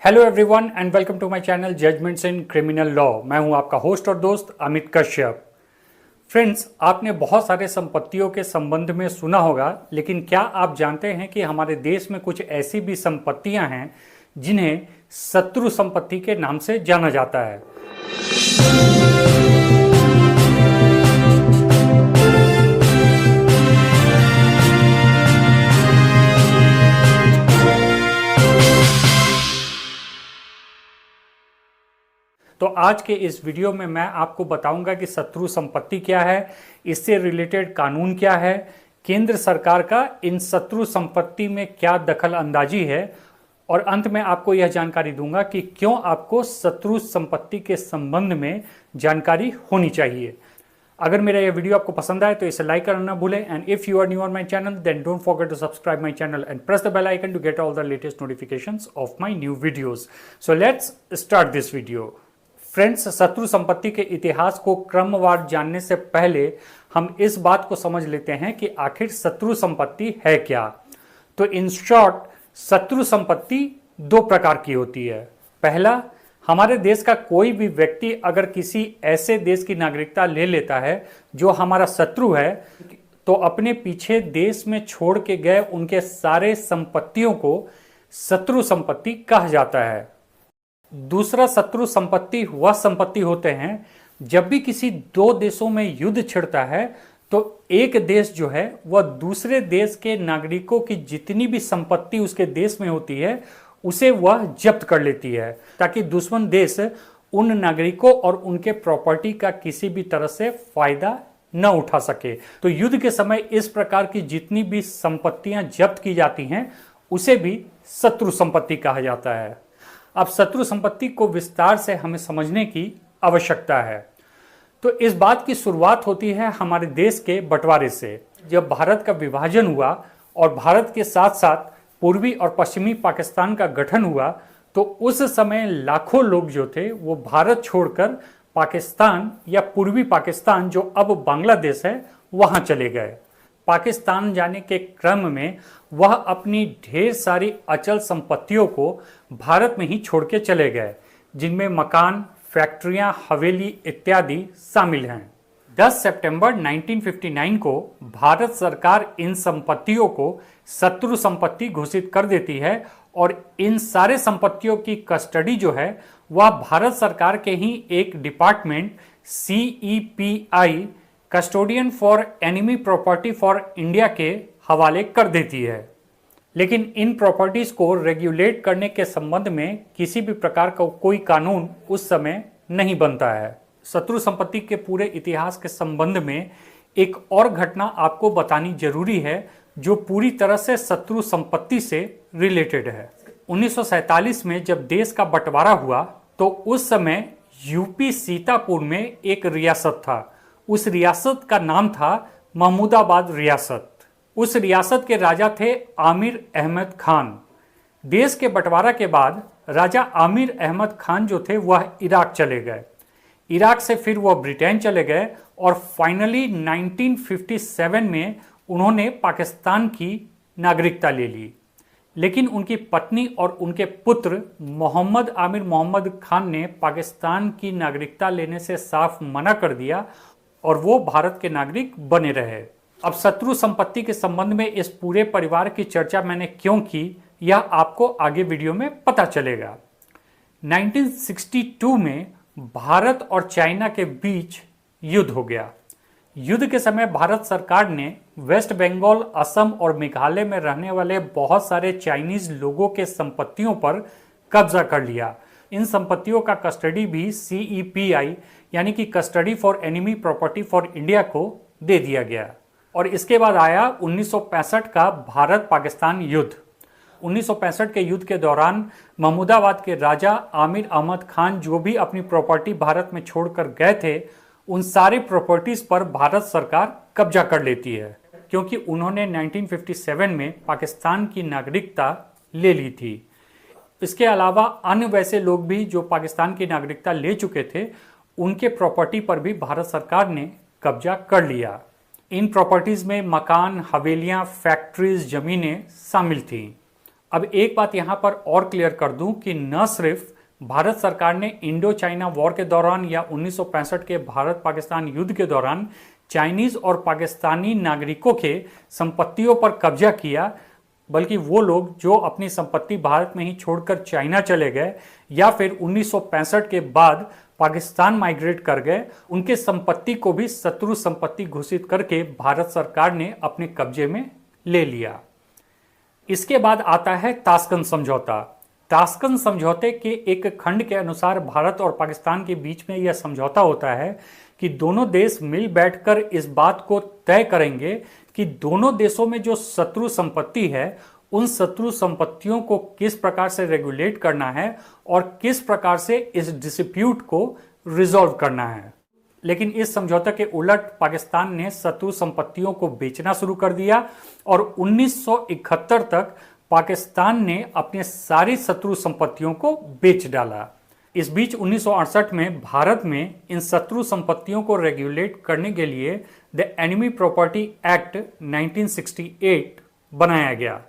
Hello everyone and welcome to my channel judgments in criminal law. मैं हूं आपका host और दोस्त अमित कश्यप। फ्रेंड्स, आपने बहुत सारे संपत्तियों के संबंध में सुना होगा, लेकिन क्या आप जानते हैं कि हमारे देश में कुछ ऐसी भी संपत्तियां हैं जिन्हें शत्रु संपत्ति के नाम से जाना जाता है। तो आज के इस वीडियो में मैं आपको बताऊंगा कि शत्रु संपत्ति क्या है, इससे रिलेटेड कानून क्या है, केंद्र सरकार का इन शत्रु संपत्ति में क्या दखल अंदाजी है, और अंत में आपको यह जानकारी दूंगा कि क्यों आपको शत्रु संपत्ति के संबंध में जानकारी होनी चाहिए। अगर मेरा यह वीडियो आपको पसंद आए तो इसे लाइक करना ना भूलें, and if you are new on my channel then don't forget to subscribe my channel and press the bell icon to get all the latest notifications of my new videos. So let's start this video. Friends, शत्रु संपत्ति के इतिहास को क्रमवार जानने से पहले हम इस बात को समझ लेते हैं कि आखिर शत्रु संपत्ति है क्या। तो इन शॉर्ट, शत्रु संपत्ति दो प्रकार की होती है। पहला, हमारे देश का कोई भी व्यक्ति अगर किसी ऐसे देश की नागरिकता ले लेता है जो हमारा शत्रु है, तो अपने पीछे देश में छोड़ के गए उनके सारे संपत्तियों को शत्रु संपत्ति कहा जाता है। दूसरा, शत्रु संपत्ति वह संपत्ति होते हैं जब भी किसी दो देशों में युद्ध छिड़ता है तो एक देश जो है वह दूसरे देश के नागरिकों की जितनी भी संपत्ति उसके देश में होती है उसे वह जब्त कर लेती है, ताकि दुश्मन देश उन नागरिकों और उनके प्रॉपर्टी का किसी भी तरह से फायदा न उठा सके। तो युद्ध के समय इस प्रकार की जितनी भी संपत्तियां जब्त की जाती हैं उसे भी शत्रु संपत्ति कहा जाता है। अब शत्रु संपत्ति को विस्तार से हमें समझने की आवश्यकता है। तो इस बात की शुरुआत होती है हमारे देश के बंटवारे से। जब भारत का विभाजन हुआ और भारत के साथ साथ पूर्वी और पश्चिमी पाकिस्तान का गठन हुआ, तो उस समय लाखों लोग जो थे वो भारत छोड़कर पाकिस्तान या पूर्वी पाकिस्तान, जो अब बांग्लादेश है, वहां चले गए। पाकिस्तान जाने के क्रम में वह अपनी ढेर सारी अचल संपत्तियों को भारत में ही छोड़ के चले गए, जिनमें मकान, फैक्ट्रियां, हवेली इत्यादि शामिल हैं। 10 सितंबर 1959 को भारत सरकार इन संपत्तियों को शत्रु संपत्ति घोषित कर देती है और इन सारे संपत्तियों की कस्टडी जो है वह भारत सरकार के ही एक department CEPI, custodian for enemy property for India, के हवाले कर देती है। लेकिन इन प्रॉपर्टीज को रेगुलेट करने के संबंध में किसी भी प्रकार का कोई कानून उस समय नहीं बनता है। शत्रु संपत्ति के पूरे इतिहास के संबंध में एक और घटना आपको बतानी जरूरी है जो पूरी तरह से शत्रु संपत्ति से रिलेटेड है। 1947 में जब देश का बंटवारा हुआ तो उस समय यूपी सीतापुर में एक रियासत था। उस रियासत का नाम था महमूदाबाद रियासत। उस रियासत के राजा थे आमिर अहमद खान। देश के बंटवारा के बाद राजा आमिर अहमद खान जो थे वह इराक चले गए। इराक से फिर वह ब्रिटेन चले गए और फाइनली 1957 में उन्होंने पाकिस्तान की नागरिकता ले ली। लेकिन उनकी पत्नी और उनके पुत्र मोहम्मद आमिर मोहम्मद खान ने पाकिस्तान की नागरिकता लेने से साफ मना कर दिया और वो भारत के नागरिक बने रहे। अब शत्रु संपत्ति के संबंध में इस पूरे परिवार की चर्चा मैंने क्यों की, यह आपको आगे वीडियो में पता चलेगा। 1962 में भारत और चाइना के बीच युद्ध हो गया। युद्ध के समय भारत सरकार ने वेस्ट बंगाल, असम और मेघालय में रहने वाले बहुत सारे चाइनीज लोगों के संपत्तियों पर कब्जा कर लिया। इन संपत्तियों का कस्टडी भी CEPI यानी कि custody for enemy property for India को दे दिया गया। और इसके बाद आया 1965 का भारत पाकिस्तान युद्ध। 1965 के युद्ध के दौरान महमूदाबाद के राजा आमिर अहमद खान जो भी अपनी प्रॉपर्टी भारत में छोड़कर गए थे, उन सारी प्रॉपर्टीज पर भारत सरकार कब्जा कर लेती है, क्योंकि उन्होंने 1957 में पाकिस्तान की नागरिकता ले ली थी। इसके अलावा अन्य वैसे लोग भी जो पाकिस्तान की नागरिकता ले चुके थे, उनके प्रॉपर्टी पर भी भारत सरकार ने कब्जा कर लिया। इन प्रॉपर्टीज में मकान, हवेलियां, फैक्ट्रीज, जमीनें शामिल थीं। अब एक बात यहाँ पर और क्लियर कर दूं कि न सिर्फ भारत सरकार ने इंडो चाइना वॉर के दौरान या 1965 के भारत पाकिस्तान युद्ध के दौरान चाइनीज और पाकिस्तानी नागरिकों के संपत्तियों पर कब्जा किया, बल्कि वो लोग जो अपनी संपत्ति भारत में ही छोड़कर चाइना चले गए या फिर 1965 के बाद पाकिस्तान माइग्रेट कर गए, उनके संपत्ति को भी शत्रु संपत्ति घोषित करके भारत सरकार ने अपने कब्जे में ले लिया। इसके बाद आता है ताशकंद समझौता। ताशकंद समझौते के एक खंड के अनुसार भारत और पाकिस्तान के बीच में यह समझौता होता है कि दोनों देश मिल बैठकर इस बात को तय करेंगे कि दोनों देशों में जो शत्रु संपत्ति है उन शत्रु संपत्तियों को किस प्रकार से रेगुलेट करना है और किस प्रकार से इस डिस्प्यूट को रिजॉल्व करना है। लेकिन इस समझौते के उलट पाकिस्तान ने शत्रु संपत्तियों को बेचना शुरू कर दिया और 1971 तक पाकिस्तान ने अपने सारी शत्रु संपत्तियों को बेच डाला। इस बीच 1968 में भारत में इन शत्रु संपत्तियों को रेगुलेट करने के लिए द एनिमी प्रॉपर्टी एक्ट 1968 बनाया गया।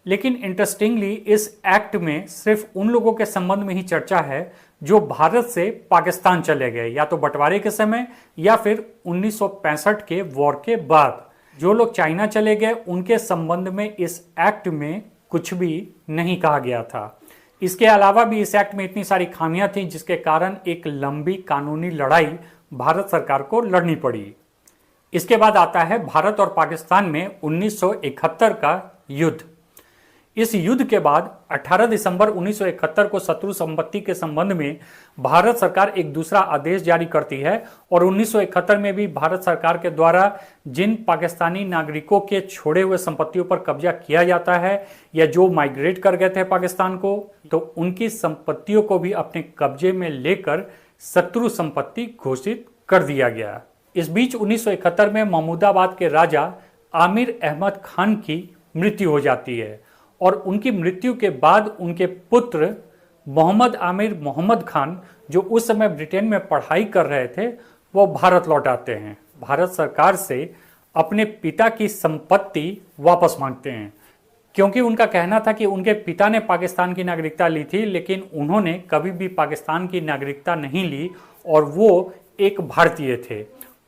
लेकिन इंटरेस्टिंगली इस एक्ट में सिर्फ उन लोगों के संबंध में ही चर्चा है जो भारत से पाकिस्तान चले गए, या तो बंटवारे के समय या फिर 1965 के वॉर के बाद। जो लोग चाइना चले गए उनके संबंध में इस एक्ट में कुछ भी नहीं कहा गया था। इसके अलावा भी इस एक्ट में इतनी सारी खामियां थी जिसके कारण एक लंबी कानूनी लड़ाई भारत सरकार को लड़नी पड़ी। इसके बाद आता है भारत और पाकिस्तान में 1971 का युद्ध। इस युद्ध के बाद 18 दिसंबर 1971 को शत्रु संपत्ति के संबंध में भारत सरकार एक दूसरा आदेश जारी करती है और 1971 में भी भारत सरकार के द्वारा जिन पाकिस्तानी नागरिकों के छोड़े हुए संपत्तियों पर कब्जा किया जाता है या जो माइग्रेट कर गए थे पाकिस्तान को, तो उनकी संपत्तियों को भी अपने कब्जे में लेकर शत्रु संपत्ति घोषित कर दिया गया। इस बीच 1971 में महमूदाबाद के राजा आमिर अहमद खान की मृत्यु हो जाती है और उनकी मृत्यु के बाद उनके पुत्र मोहम्मद आमिर मोहम्मद खान, जो उस समय ब्रिटेन में पढ़ाई कर रहे थे, वो भारत लौट आते हैं। भारत सरकार से अपने पिता की संपत्ति वापस मांगते हैं, क्योंकि उनका कहना था कि उनके पिता ने पाकिस्तान की नागरिकता ली थी लेकिन उन्होंने कभी भी पाकिस्तान की नागरिकता नहीं ली और वो एक भारतीय थे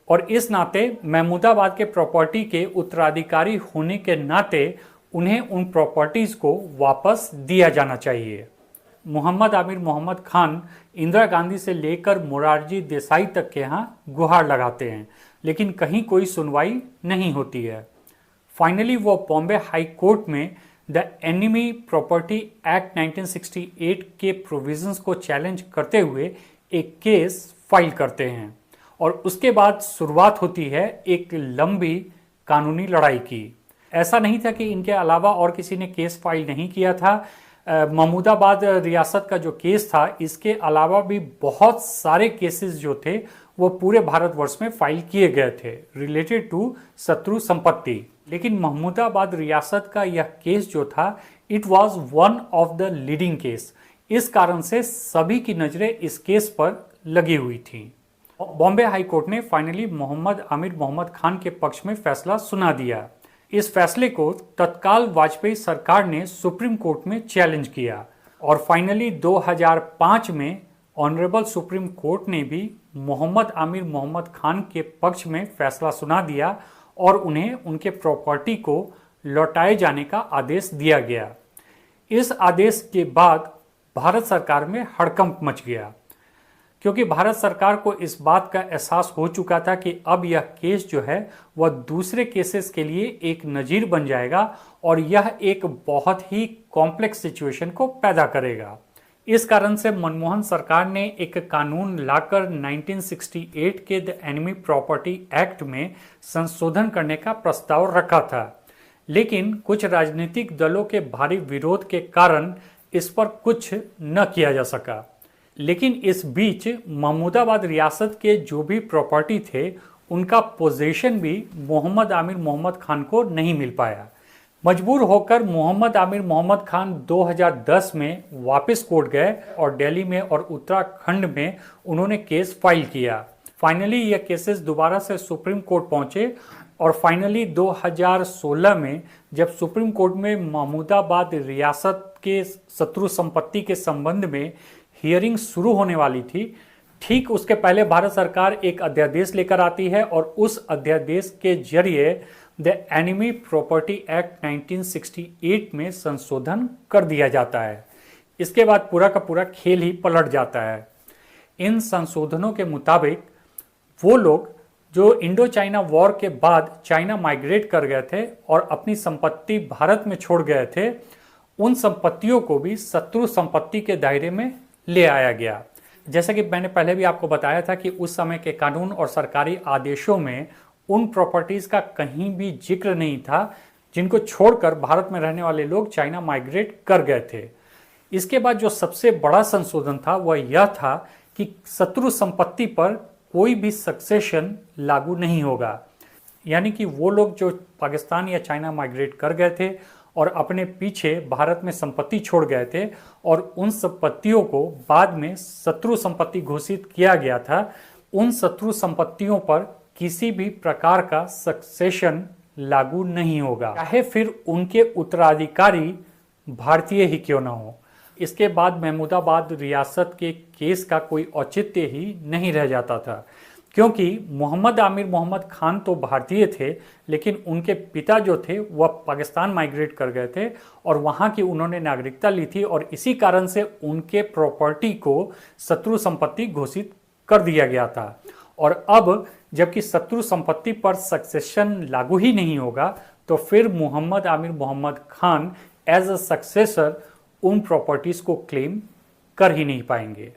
और इस नाते महमूदाबाद के प्रॉपर्टी के उत्तराधिकारी होने के नाते उन्हें उन प्रॉपर्टीज को वापस दिया जाना चाहिए। मोहम्मद आमिर मोहम्मद खान इंदिरा गांधी से लेकर मोरारजी देसाई तक के यहाँ गुहार लगाते हैं लेकिन कहीं कोई सुनवाई नहीं होती है। फाइनली वो बॉम्बे हाई कोर्ट में द एनिमी प्रॉपर्टी एक्ट 1968 के प्रोविजंस को चैलेंज करते हुए एक केस फाइल करते हैं और उसके बाद शुरुआत होती है एक लंबी कानूनी लड़ाई की। ऐसा नहीं था कि इनके अलावा और किसी ने केस फाइल नहीं किया था। महमूदाबाद रियासत का जो केस था, इसके अलावा भी बहुत सारे केसेस जो थे वो पूरे भारतवर्ष में फाइल किए गए थे रिलेटेड टू शत्रु संपत्ति। लेकिन महमूदाबाद रियासत का यह केस जो था, it was one of the leading case. इस कारण से सभी की नजरें इस केस पर लगी हुई थी। बॉम्बे हाई कोर्ट ने फाइनली मोहम्मद आमिर मोहम्मद खान के पक्ष में फैसला सुना दिया। इस फैसले को तत्काल वाजपेयी सरकार ने सुप्रीम कोर्ट में चैलेंज किया और फाइनली 2005 में ऑनरेबल सुप्रीम कोर्ट ने भी मोहम्मद आमिर मोहम्मद खान के पक्ष में फैसला सुना दिया और उन्हें उनके प्रॉपर्टी को लौटाए जाने का आदेश दिया गया। इस आदेश के बाद भारत सरकार में हड़कंप मच गया, क्योंकि भारत सरकार को इस बात का एहसास हो चुका था कि अब यह केस जो है वह दूसरे केसेस के लिए एक नज़ीर बन जाएगा और यह एक बहुत ही कॉम्प्लेक्स सिचुएशन को पैदा करेगा। इस कारण से मनमोहन सरकार ने एक कानून लाकर 1968 के द एनिमी प्रॉपर्टी एक्ट में संशोधन करने का प्रस्ताव रखा था, लेकिन कुछ राजनीतिक दलों के भारी विरोध के कारण इस पर कुछ न किया जा सका। लेकिन इस बीच महमूदाबाद रियासत के जो भी प्रॉपर्टी थे उनका पोजीशन भी मोहम्मद आमिर मोहम्मद खान को नहीं मिल पाया। मजबूर होकर मोहम्मद आमिर मोहम्मद खान 2010 में वापस कोर्ट गए और दिल्ली में और उत्तराखंड में उन्होंने केस फाइल किया। फाइनली यह केसेस दोबारा से सुप्रीम कोर्ट पहुंचे और फाइनली 2016 में जब सुप्रीम कोर्ट में महमूदाबाद रियासत के शत्रु संपत्ति के संबंध में हियरिंग शुरू होने वाली थी, ठीक उसके पहले भारत सरकार एक अध्यादेश लेकर आती है और उस अध्यादेश के जरिए द एनिमी प्रॉपर्टी एक्ट 1968 में संशोधन कर दिया जाता है। इसके बाद पूरा का पूरा खेल ही पलट जाता है। इन संशोधनों के मुताबिक वो लोग जो इंडो चाइना वॉर के बाद चाइना माइग्रेट कर गए थे और अपनी संपत्ति भारत में छोड़ गए थे, उन संपत्तियों को भी शत्रु संपत्ति के दायरे में ले आया गया। जैसा कि मैंने पहले भी आपको बताया था कि उस समय के कानून और सरकारी आदेशों में उन प्रॉपर्टीज का कहीं भी जिक्र नहीं था जिनको छोड़कर भारत में रहने वाले लोग चाइना माइग्रेट कर गए थे। इसके बाद जो सबसे बड़ा संशोधन था वह यह था कि शत्रु संपत्ति पर कोई भी सक्सेशन लागू नहीं होगा, यानी कि वो लोग जो पाकिस्तान या चाइना माइग्रेट कर गए थे और अपने पीछे भारत में संपत्ति छोड़ गए थे और उन संपत्तियों को बाद में शत्रु संपत्ति घोषित किया गया था, उन शत्रु संपत्तियों पर किसी भी प्रकार का सक्सेशन लागू नहीं होगा, चाहे फिर उनके उत्तराधिकारी भारतीय ही क्यों ना हो। इसके बाद महमूदाबाद रियासत के केस का कोई औचित्य ही नहीं रह जाता था, क्योंकि मोहम्मद आमिर मोहम्मद खान तो भारतीय थे, लेकिन उनके पिता जो थे वह पाकिस्तान माइग्रेट कर गए थे और वहाँ की उन्होंने नागरिकता ली थी और इसी कारण से उनके प्रॉपर्टी को शत्रु संपत्ति घोषित कर दिया गया था। और अब जबकि शत्रु संपत्ति पर सक्सेशन लागू ही नहीं होगा, तो फिर Mohammad Aamir Mohammad Khan as a successor उन प्रॉपर्टीज को क्लेम कर ही नहीं पाएंगे।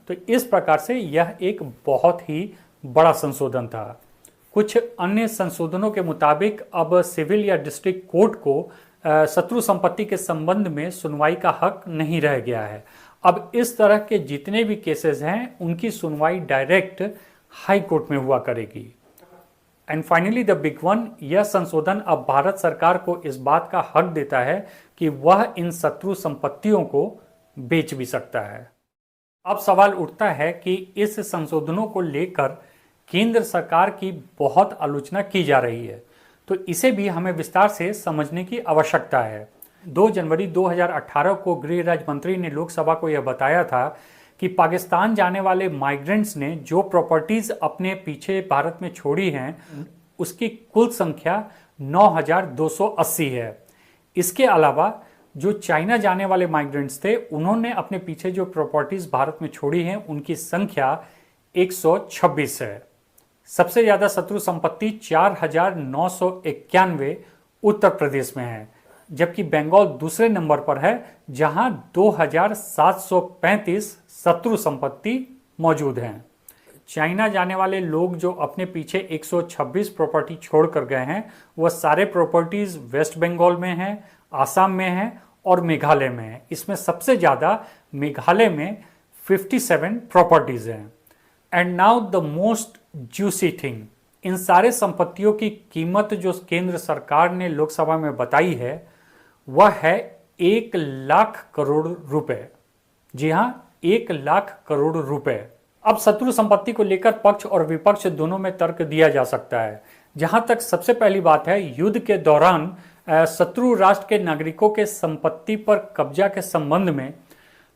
तो इस प्रकार से यह एक बहुत ही बड़ा संशोधन था। कुछ अन्य संशोधनों के मुताबिक अब सिविल या डिस्ट्रिक्ट कोर्ट को शत्रु संपत्ति के संबंध में सुनवाई का हक नहीं रह गया है। अब इस तरह के जितने भी केसेस हैं उनकी सुनवाई डायरेक्ट हाई कोर्ट में हुआ करेगी। And finally the big one, यह संशोधन अब भारत सरकार को इस बात का हक देता है कि वह इन शत्रु संपत्तियों को बेच भी सकता है। अब सवाल उठता है कि इस संशोधनों को लेकर केंद्र सरकार की बहुत आलोचना की जा रही है, तो इसे भी हमें विस्तार से समझने की आवश्यकता है। 2 जनवरी 2018 को गृह राज्य मंत्री ने लोकसभा को यह बताया था कि पाकिस्तान जाने वाले माइग्रेंट्स ने जो प्रॉपर्टीज अपने पीछे भारत में छोड़ी हैं उसकी कुल संख्या 9,280 है। इसके अलावा जो चाइना जाने वाले माइग्रेंट्स थे उन्होंने अपने पीछे जो प्रॉपर्टीज भारत में छोड़ी हैं उनकी संख्या 126 है। सबसे ज्यादा शत्रु संपत्ति 4,991 उत्तर प्रदेश में है, जबकि बंगाल दूसरे नंबर पर है जहां 2,735 शत्रु संपत्ति मौजूद हैं। चाइना जाने वाले लोग जो अपने पीछे 126 प्रॉपर्टी छोड़ कर गए हैं वह सारे प्रॉपर्टीज वेस्ट बंगाल में हैं, आसाम में हैं और मेघालय में हैं। इसमें सबसे ज़्यादा मेघालय में 57 प्रॉपर्टीज हैं। And now the most juicy thing, इन सारे संपत्तियों की कीमत जो केंद्र सरकार ने लोकसभा में बताई है वह है 1 लाख करोड़ रुपए। जी हाँ, 1 लाख करोड़ रुपए। अब शत्रु संपत्ति को लेकर पक्ष और विपक्ष दोनों में तर्क दिया जा सकता है। जहां तक सबसे पहली बात है युद्ध के दौरान शत्रु राष्ट्र के नागरिकों के संपत्ति पर कब्जा के संबंध में,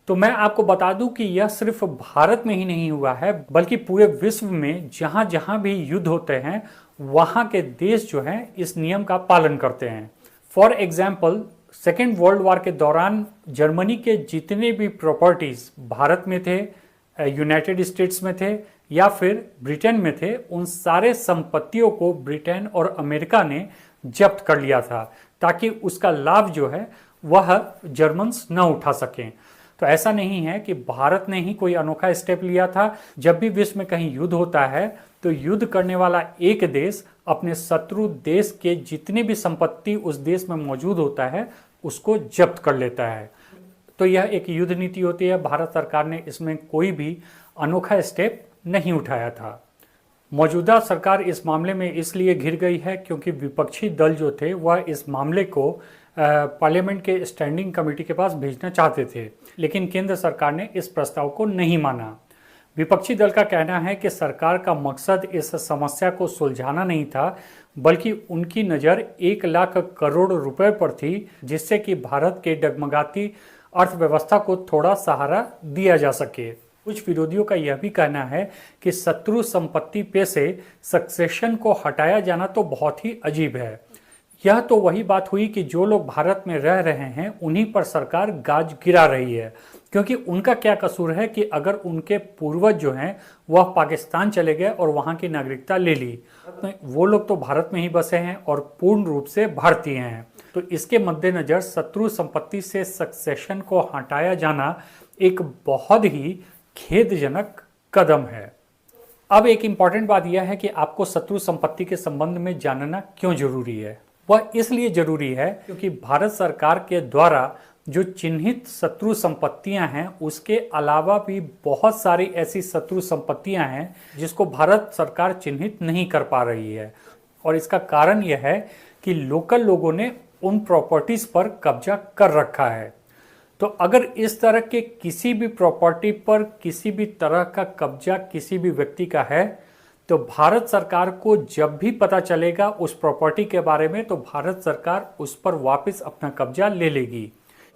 तो मैं आपको बता दूं कि यह सिर्फ भारत में ही नहीं हुआ है बल्कि पूरे विश्व में जहां जहां भी युद्ध होते हैं वहां के देश जो हैं इस नियम का पालन करते हैं। For example, second world war के दौरान जर्मनी के जितने भी प्रॉपर्टीज भारत में थे, यूनाइटेड स्टेट्स में थे या फिर ब्रिटेन में थे, उन सारे संपत्तियों को ब्रिटेन और अमेरिका ने जब्त कर लिया था ताकि उसका लाभ जो है वह जर्मन्स न उठा सकें। तो ऐसा नहीं है कि भारत ने ही कोई अनोखा स्टेप लिया था। जब भी विश्व में कहीं युद्ध होता है तो युद्ध करने वाला एक देश अपने शत्रु देश के जितनी भी संपत्ति उस देश में मौजूद होता है उसको जब्त कर लेता है। तो यह एक युद्ध नीति होती है। भारत सरकार ने इसमें कोई भी अनोखा स्टेप नहीं उठाया था। मौजूदा सरकार इस मामले में इसलिए घिर गई है क्योंकि विपक्षी दल जो थे वह इस मामले को पार्लियामेंट के स्टैंडिंग कमेटी के पास भेजना चाहते थे, लेकिन केंद्र सरकार ने इस प्रस्ताव को नहीं माना। विपक्षी दल का कहना है कि सरकार का मकसद इस समस्या को सुलझाना नहीं था, बल्कि उनकी नज़र 1 लाख करोड़ रुपए पर थी, जिससे कि भारत के डगमगाती अर्थव्यवस्था को थोड़ा सहारा दिया जा सके। कुछ विरोधियों का यह भी कहना है कि शत्रु संपत्ति पे से सक्सेशन को हटाया जाना तो बहुत ही अजीब है। यह तो वही बात हुई कि जो लोग भारत में रह रहे हैं उन्हीं पर सरकार गाज गिरा रही है, क्योंकि उनका क्या कसूर है कि अगर उनके पूर्वज जो हैं वह पाकिस्तान चले गए और वहां की नागरिकता ले ली, तो वो लोग तो भारत में ही बसे हैं और पूर्ण रूप से भारतीय हैं। तो इसके मद्देनज़र शत्रु संपत्ति से सक्सेशन को हटाया जाना एक बहुत ही खेदजनक कदम है। अब एक इम्पॉर्टेंट बात यह है कि आपको शत्रु संपत्ति के संबंध में जानना क्यों जरूरी है। वह इसलिए जरूरी है क्योंकि भारत सरकार के द्वारा जो चिन्हित शत्रु संपत्तियां हैं उसके अलावा भी बहुत सारी ऐसी शत्रु संपत्तियां हैं जिसको भारत सरकार चिन्हित नहीं कर पा रही है। और इसका कारण यह है कि लोकल लोगों ने उन प्रॉपर्टीज पर कब्जा कर रखा है। तो अगर इस तरह के किसी भी प्रॉपर्टी पर किसी भी तरह का कब्जा किसी भी व्यक्ति का है, तो भारत सरकार को जब भी पता चलेगा उस प्रॉपर्टी के बारे में, तो भारत सरकार उस पर वापस अपना कब्जा ले लेगी।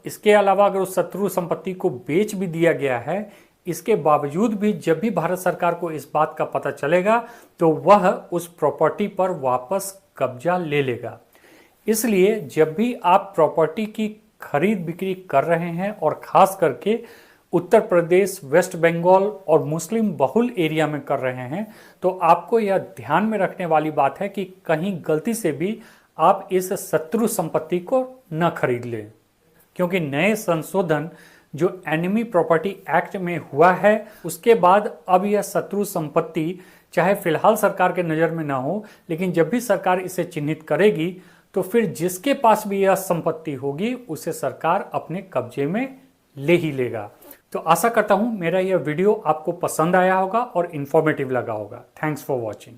इसके अलावा अगर उस शत्रु संपत्ति को बेच भी दिया गया है, इसके बावजूद भी जब भी भारत सरकार को इस बात का पता चलेगा तो वह उस प्रॉपर्टी पर वापस कब्जा ले लेगा। इसलिए जब भी आप प्रॉपर्टी की खरीद बिक्री कर रहे हैं और खास करके उत्तर प्रदेश, वेस्ट बंगाल और मुस्लिम बहुल एरिया में कर रहे हैं, तो आपको यह ध्यान में रखने वाली बात है कि कहीं गलती से भी आप इस शत्रु संपत्ति को न खरीद लें, क्योंकि नए संशोधन जो एनिमी प्रॉपर्टी एक्ट में हुआ है उसके बाद अब यह शत्रु संपत्ति चाहे फिलहाल सरकार के नज़र में ना हो, लेकिन जब भी सरकार इसे चिन्हित करेगी तो फिर जिसके पास भी यह संपत्ति होगी उसे सरकार अपने कब्जे में ले ही लेगा। तो आशा करता हूं मेरा यह वीडियो आपको पसंद आया होगा और इन्फॉर्मेटिव लगा होगा। Thanks for watching.